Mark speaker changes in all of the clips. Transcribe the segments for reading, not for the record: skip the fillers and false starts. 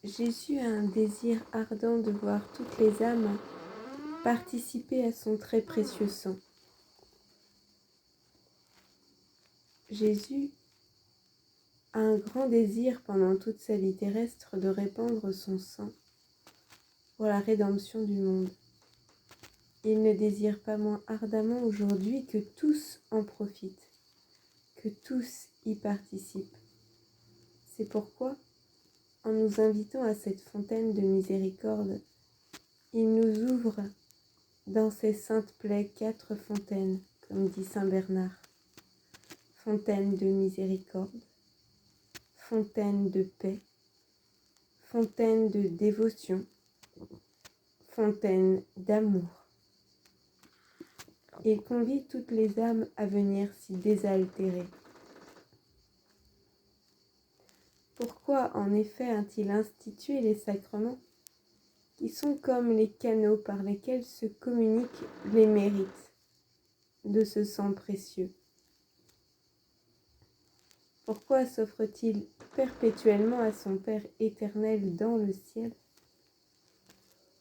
Speaker 1: Jésus a un désir ardent de voir toutes les âmes participer à son très précieux sang. Jésus a un grand désir pendant toute sa vie terrestre de répandre son sang pour la rédemption du monde. Il ne désire pas moins ardemment aujourd'hui que tous en profitent, que tous y participent. C'est pourquoi, en nous invitant à cette fontaine de miséricorde, il nous ouvre dans ses saintes plaies 4 fontaines, comme dit saint Bernard. Fontaine de miséricorde, fontaine de paix, fontaine de dévotion, fontaine d'amour. Il convie toutes les âmes à venir s'y désaltérer. Pourquoi en effet a-t-il institué les sacrements, qui sont comme les canaux par lesquels se communiquent les mérites de ce sang précieux? Pourquoi s'offre-t-il perpétuellement à son Père éternel dans le ciel?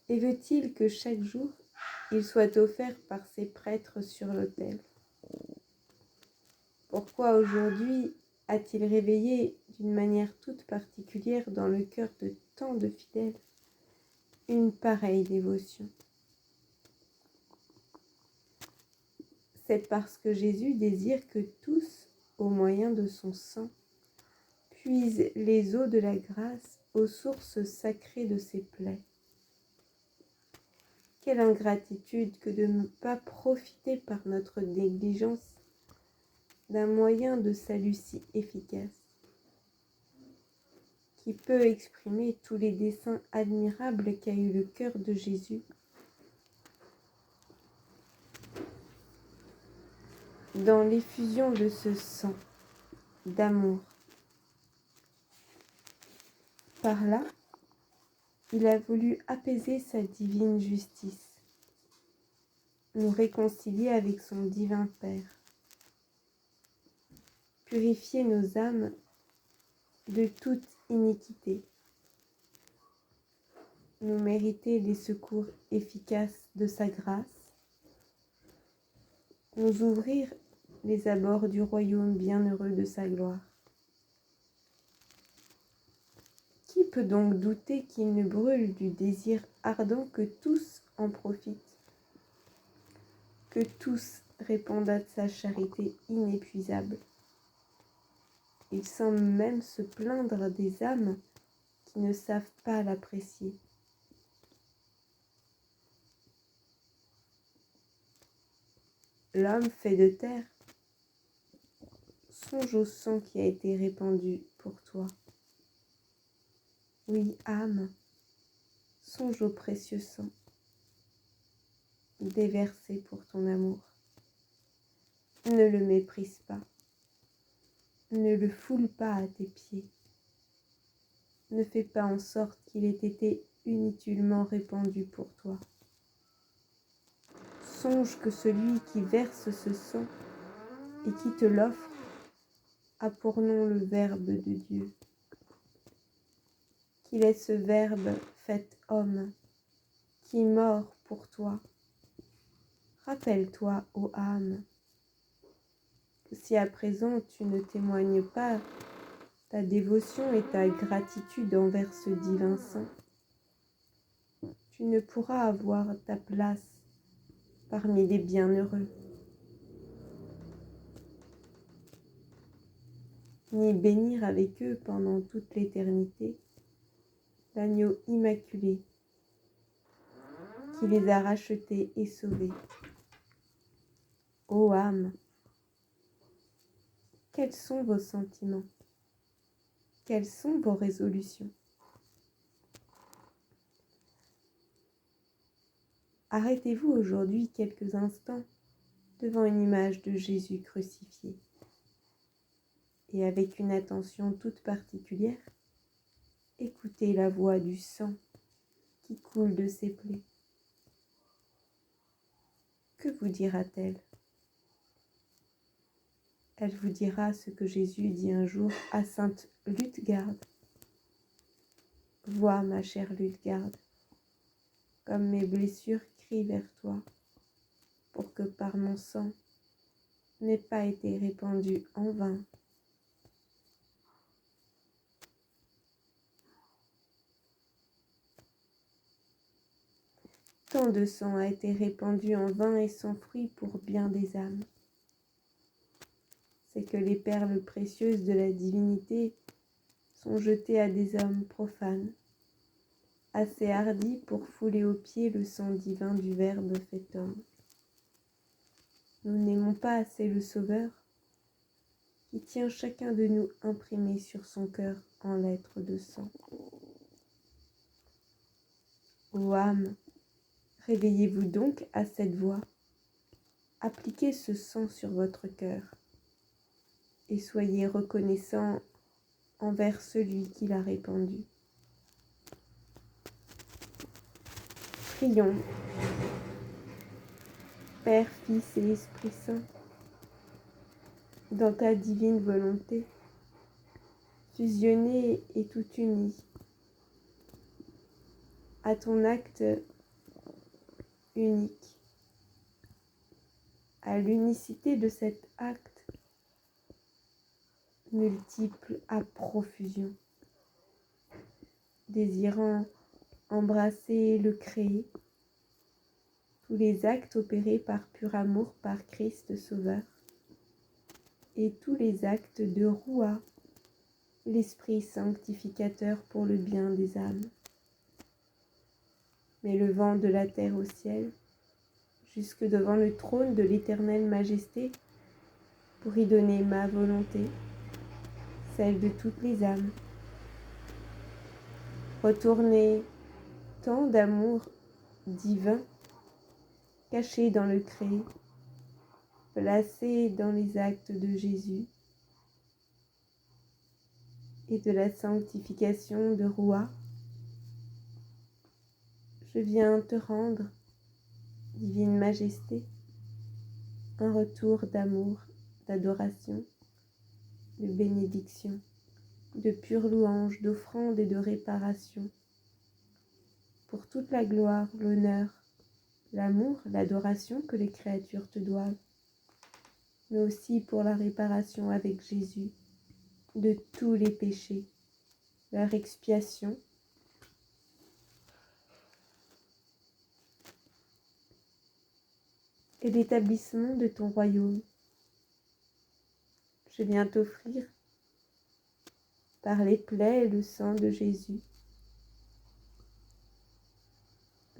Speaker 1: Et veut-il que chaque jour, il soit offert par ses prêtres sur l'autel? Pourquoi aujourd'hui a-t-il réveillé d'une manière toute particulière dans le cœur de tant de fidèles une pareille dévotion? C'est parce que Jésus désire que tous, au moyen de son sang, puisent les eaux de la grâce aux sources sacrées de ses plaies. Quelle ingratitude que de ne pas profiter par notre négligence d'un moyen de salut si efficace, qui peut exprimer tous les desseins admirables qu'a eu le cœur de Jésus dans l'effusion de ce sang d'amour. Par là, il a voulu apaiser sa divine justice, nous réconcilier avec son divin Père, purifier nos âmes de toute iniquité, nous mériter les secours efficaces de sa grâce, nous ouvrir les abords du royaume bienheureux de sa gloire. Qui peut donc douter qu'il ne brûle du désir ardent que tous en profitent, que tous répondent à sa charité inépuisable? Il semble même se plaindre des âmes qui ne savent pas l'apprécier. L'homme fait de terre, songe au sang qui a été répandu pour toi. Oui, âme, songe au précieux sang déversé pour ton amour. Ne le méprise pas, ne le foule pas à tes pieds. Ne fais pas en sorte qu'il ait été inutilement répandu pour toi. Songe que celui qui verse ce sang et qui te l'offre a pour nom le Verbe de Dieu. Qu'il est ce Verbe fait homme, qui mort pour toi. Rappelle-toi, ô âme, que si à présent tu ne témoignes pas ta dévotion et ta gratitude envers ce divin sang, tu ne pourras avoir ta place parmi les bienheureux, ni bénir avec eux pendant toute l'éternité l'agneau immaculé qui les a rachetés et sauvés. Ô âme, quels sont vos sentiments? Quelles sont vos résolutions? Arrêtez-vous aujourd'hui quelques instants devant une image de Jésus crucifié et avec une attention toute particulière, écoutez la voix du sang qui coule de ses plaies. Que vous dira-t-elle? Elle vous dira ce que Jésus dit un jour à sainte Luthgarde. Vois, ma chère Ludegarde, comme mes blessures crient vers toi, pour que par mon sang n'ait pas été répandu en vain. Tant de sang a été répandu en vain et sans fruit pour bien des âmes. C'est que les perles précieuses de la divinité sont jetées à des hommes profanes, assez hardis pour fouler aux pieds le sang divin du Verbe fait homme. Nous n'aimons pas assez le Sauveur, qui tient chacun de nous imprimé sur son cœur en lettres de sang. Ô âme, réveillez-vous donc à cette voix, appliquez ce sang sur votre cœur, et soyez reconnaissants envers celui qui l'a répandu. Prions, Père, Fils et Esprit Saint, dans ta divine volonté, fusionnés et tout unis, à ton acte unique, à l'unicité de cet acte multiple à profusion, désirant embrasser le créé, tous les actes opérés par pur amour par Christ Sauveur, et tous les actes de Roua, l'Esprit sanctificateur pour le bien des âmes. Mais le vent de la terre au ciel, jusque devant le trône de l'éternelle majesté, pour y donner ma volonté, celle de toutes les âmes. Retourner tant d'amour divin caché dans le créé, placé dans les actes de Jésus et de la sanctification de Roua. Je viens te rendre, divine majesté, un retour d'amour, d'adoration, de bénédiction, de pure louange, d'offrande et de réparation, pour toute la gloire, l'honneur, l'amour, l'adoration que les créatures te doivent, mais aussi pour la réparation avec Jésus de tous les péchés, leur expiation, et l'établissement de ton royaume. Je viens t'offrir, par les plaies et le sang de Jésus,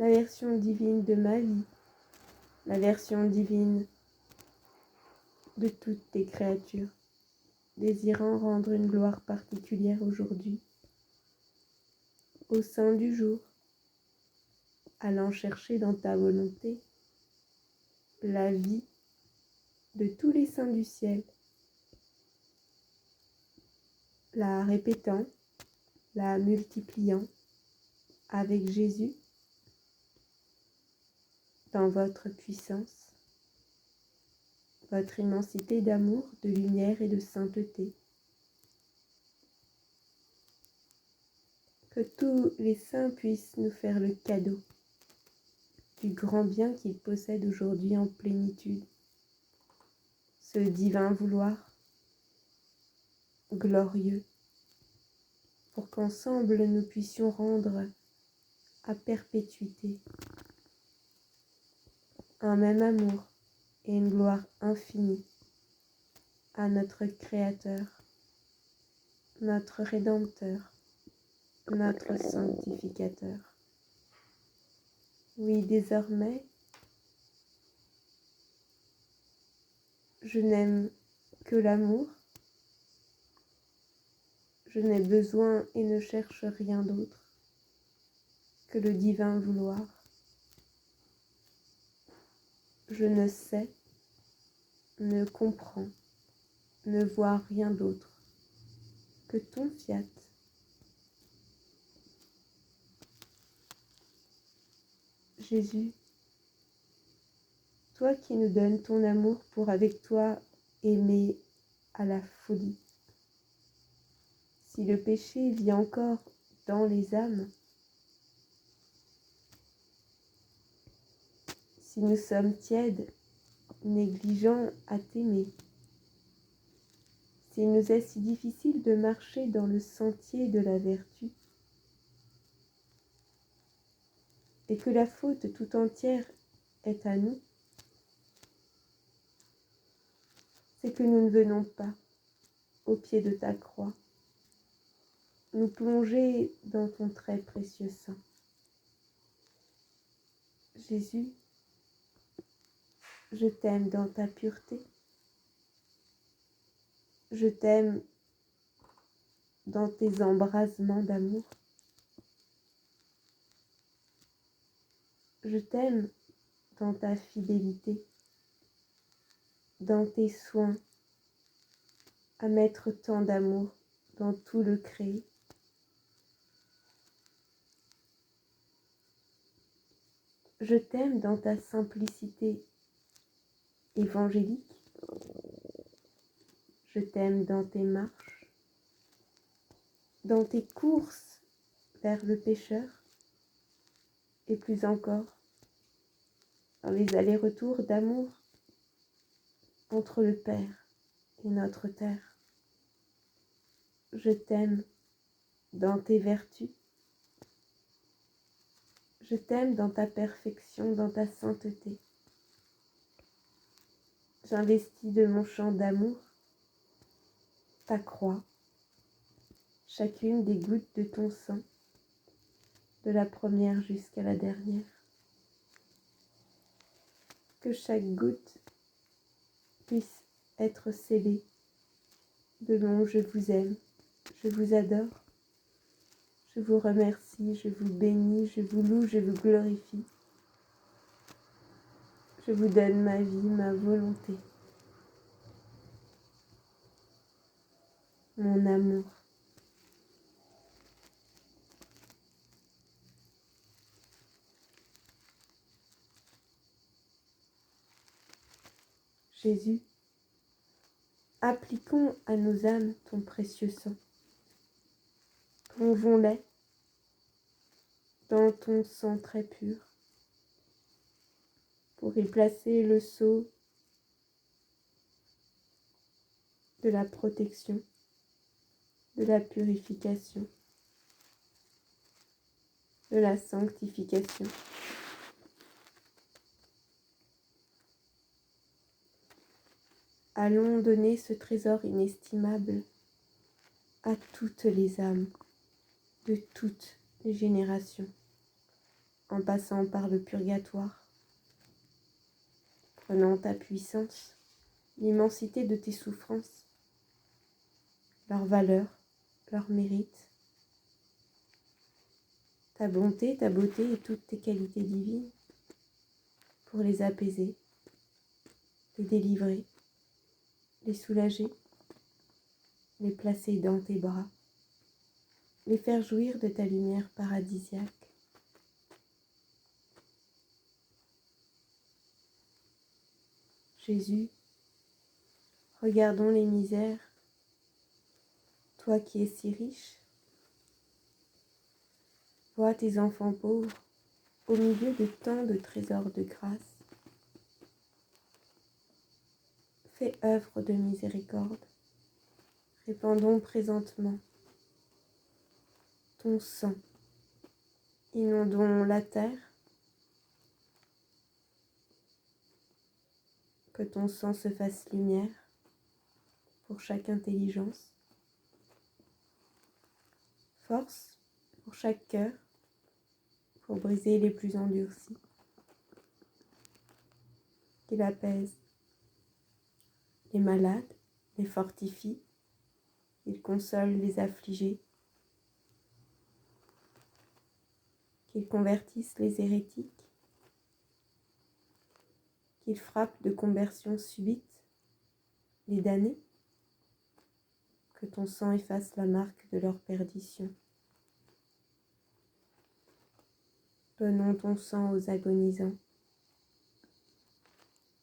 Speaker 1: la version divine de ma vie, la version divine de toutes tes créatures, désirant rendre une gloire particulière aujourd'hui, au sein du jour, allant chercher dans ta volonté la vie de tous les saints du ciel, la répétant, la multipliant avec Jésus dans votre puissance, votre immensité d'amour, de lumière et de sainteté. Que tous les saints puissent nous faire le cadeau du grand bien qu'ils possèdent aujourd'hui en plénitude, ce divin vouloir glorieux, pour qu'ensemble nous puissions rendre à perpétuité un même amour et une gloire infinie à notre Créateur, notre Rédempteur, notre Sanctificateur. Oui, désormais, je n'aime que l'amour, je n'ai besoin et ne cherche rien d'autre que le divin vouloir. Je ne sais, ne comprends, ne vois rien d'autre que ton fiat. Jésus, toi qui nous donnes ton amour pour avec toi aimer à la folie. Si le péché vit encore dans les âmes. Si nous sommes tièdes, négligents à t'aimer, s'il nous est si difficile de marcher dans le sentier de la vertu, et que la faute tout entière est à nous, c'est que nous ne venons pas, au pied de ta croix, nous plonger dans ton très précieux sang. Jésus, je t'aime dans ta pureté, je t'aime dans tes embrasements d'amour, je t'aime dans ta fidélité, dans tes soins à mettre tant d'amour dans tout le créé. Je t'aime dans ta simplicité évangélique, je t'aime dans tes marches, dans tes courses vers le pécheur, et plus encore, dans les allers-retours d'amour entre le Père et notre terre. Je t'aime dans tes vertus, je t'aime dans ta perfection, dans ta sainteté. J'investis de mon champ d'amour ta croix, chacune des gouttes de ton sang, de la première jusqu'à la dernière. Que chaque goutte puisse être scellée de mon je vous aime, je vous adore, je vous remercie, je vous bénis, je vous loue, je vous glorifie. Je vous donne ma vie, ma volonté, mon amour. Jésus, appliquons à nos âmes ton précieux sang. Plongeons-les dans ton sang très pur pour y placer le sceau de la protection, de la purification, de la sanctification. Allons donner ce trésor inestimable à toutes les âmes, de toutes les générations, en passant par le purgatoire. Prenant ta puissance, l'immensité de tes souffrances, leur valeur, leur mérite, ta bonté, ta beauté et toutes tes qualités divines, pour les apaiser, les délivrer, les soulager, les placer dans tes bras, les faire jouir de ta lumière paradisiaque. Jésus, regardons les misères, toi qui es si riche, vois tes enfants pauvres au milieu de tant de trésors de grâce. Fais œuvre de miséricorde, répandons présentement ton sang, inondons la terre, que ton sang se fasse lumière pour chaque intelligence, force pour chaque cœur, pour briser les plus endurcis, qu'il apaise les malades, les fortifie, qu'il console les affligés, qu'il convertisse les hérétiques, qu'il frappe de conversion subite les damnés, que ton sang efface la marque de leur perdition. Donnons ton sang aux agonisants,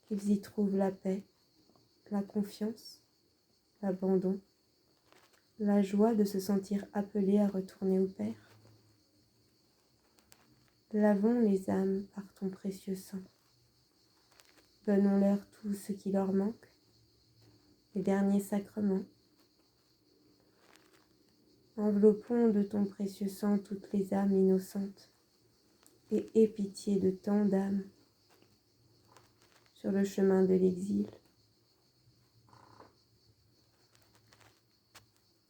Speaker 1: qu'ils y trouvent la paix, la confiance, l'abandon, la joie de se sentir appelés à retourner au Père. Lavons les âmes par ton précieux sang. Donnons-leur tout ce qui leur manque, les derniers sacrements. Enveloppons de ton précieux sang toutes les âmes innocentes et aie pitié de tant d'âmes sur le chemin de l'exil.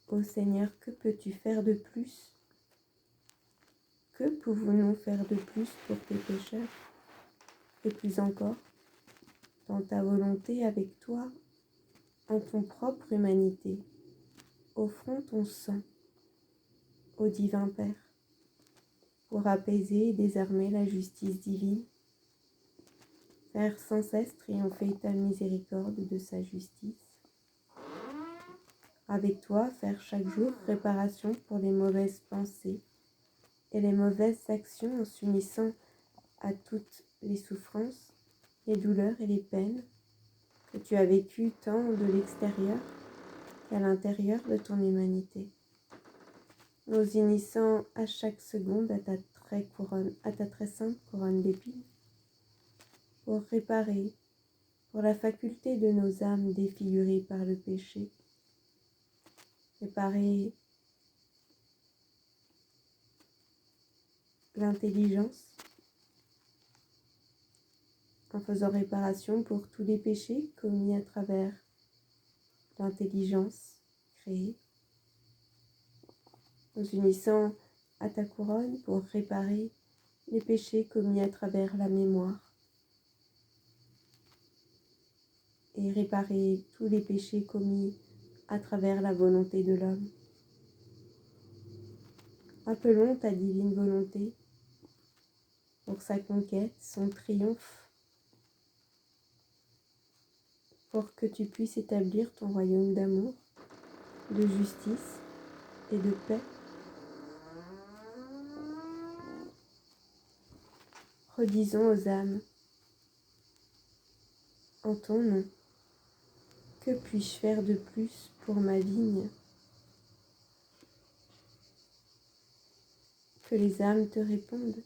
Speaker 1: Ô Seigneur, que peux-tu faire de plus? Que pouvons-nous faire de plus pour tes pécheurs? Et plus encore, dans ta volonté avec toi, en ton propre humanité, offrons ton sang au divin Père pour apaiser et désarmer la justice divine, faire sans cesse triompher ta miséricorde de sa justice. Avec toi, faire chaque jour réparation pour les mauvaises pensées et les mauvaises actions en s'unissant à toutes les souffrances, les douleurs et les peines que tu as vécues tant de l'extérieur qu'à l'intérieur de ton humanité, nous unissant à chaque seconde à ta très sainte couronne d'épines, pour réparer, pour la faculté de nos âmes défigurées par le péché, réparer l'intelligence, en faisant réparation pour tous les péchés commis à travers l'intelligence créée, nous unissant à ta couronne pour réparer les péchés commis à travers la mémoire et réparer tous les péchés commis à travers la volonté de l'homme. Appelons ta divine volonté pour sa conquête, son triomphe, pour que tu puisses établir ton royaume d'amour, de justice et de paix. Redisons aux âmes, en ton nom, que puis-je faire de plus pour ma vigne? Que les âmes te répondent.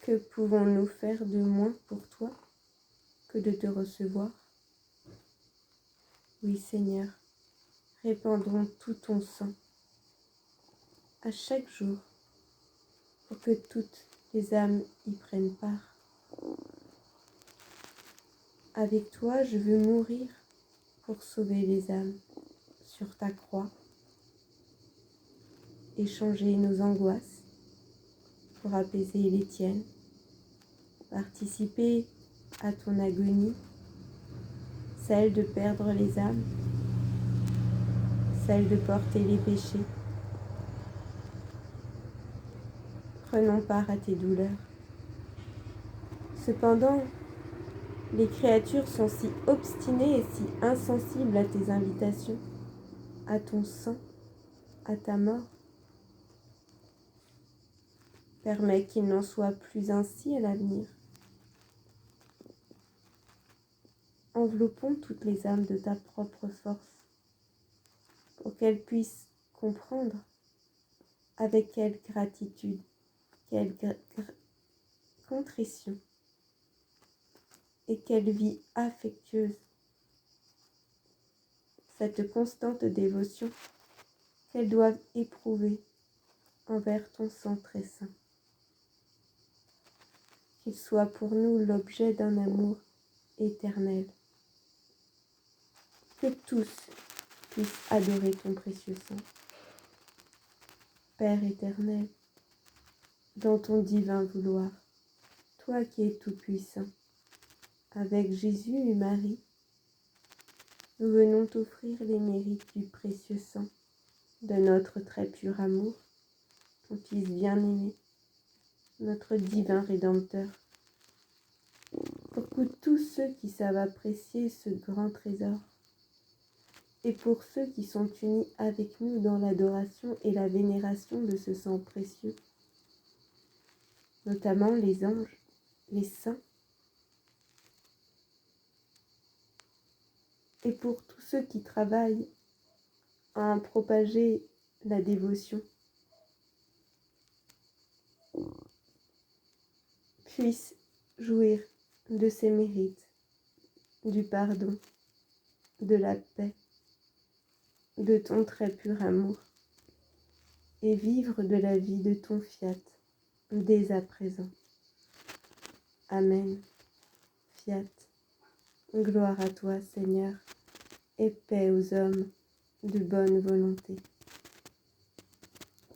Speaker 1: Que pouvons-nous faire de moins pour toi que de te recevoir? Oui, Seigneur, répandons tout ton sang à chaque jour pour que toutes les âmes y prennent part. Avec toi, je veux mourir pour sauver les âmes sur ta croix, échanger nos angoisses pour apaiser les tiennes, participer à ton agonie, celle de perdre les âmes, celle de porter les péchés. Prenons part à tes douleurs. Cependant, les créatures sont si obstinées et si insensibles à tes invitations, à ton sang, à ta mort. Permets qu'il n'en soit plus ainsi à l'avenir. Enveloppons toutes les âmes de ta propre force, pour qu'elles puissent comprendre avec quelle gratitude, quelle contrition et quelle vie affectueuse cette constante dévotion qu'elles doivent éprouver envers ton sang très saint. Qu'il soit pour nous l'objet d'un amour éternel. Que tous puissent adorer ton précieux sang. Père éternel, dans ton divin vouloir, toi qui es tout-puissant, avec Jésus et Marie, nous venons t'offrir les mérites du précieux sang de notre très pur amour, ton Fils bien-aimé, notre divin Rédempteur, pour que tous ceux qui savent apprécier ce grand trésor, et pour ceux qui sont unis avec nous dans l'adoration et la vénération de ce sang précieux, notamment les anges, les saints, et pour tous ceux qui travaillent à en propager la dévotion, puisse jouir de ses mérites, du pardon, de la paix, de ton très pur amour, et vivre de la vie de ton fiat dès à présent. Amen. Fiat. Gloire à toi, Seigneur, et paix aux hommes de bonne volonté.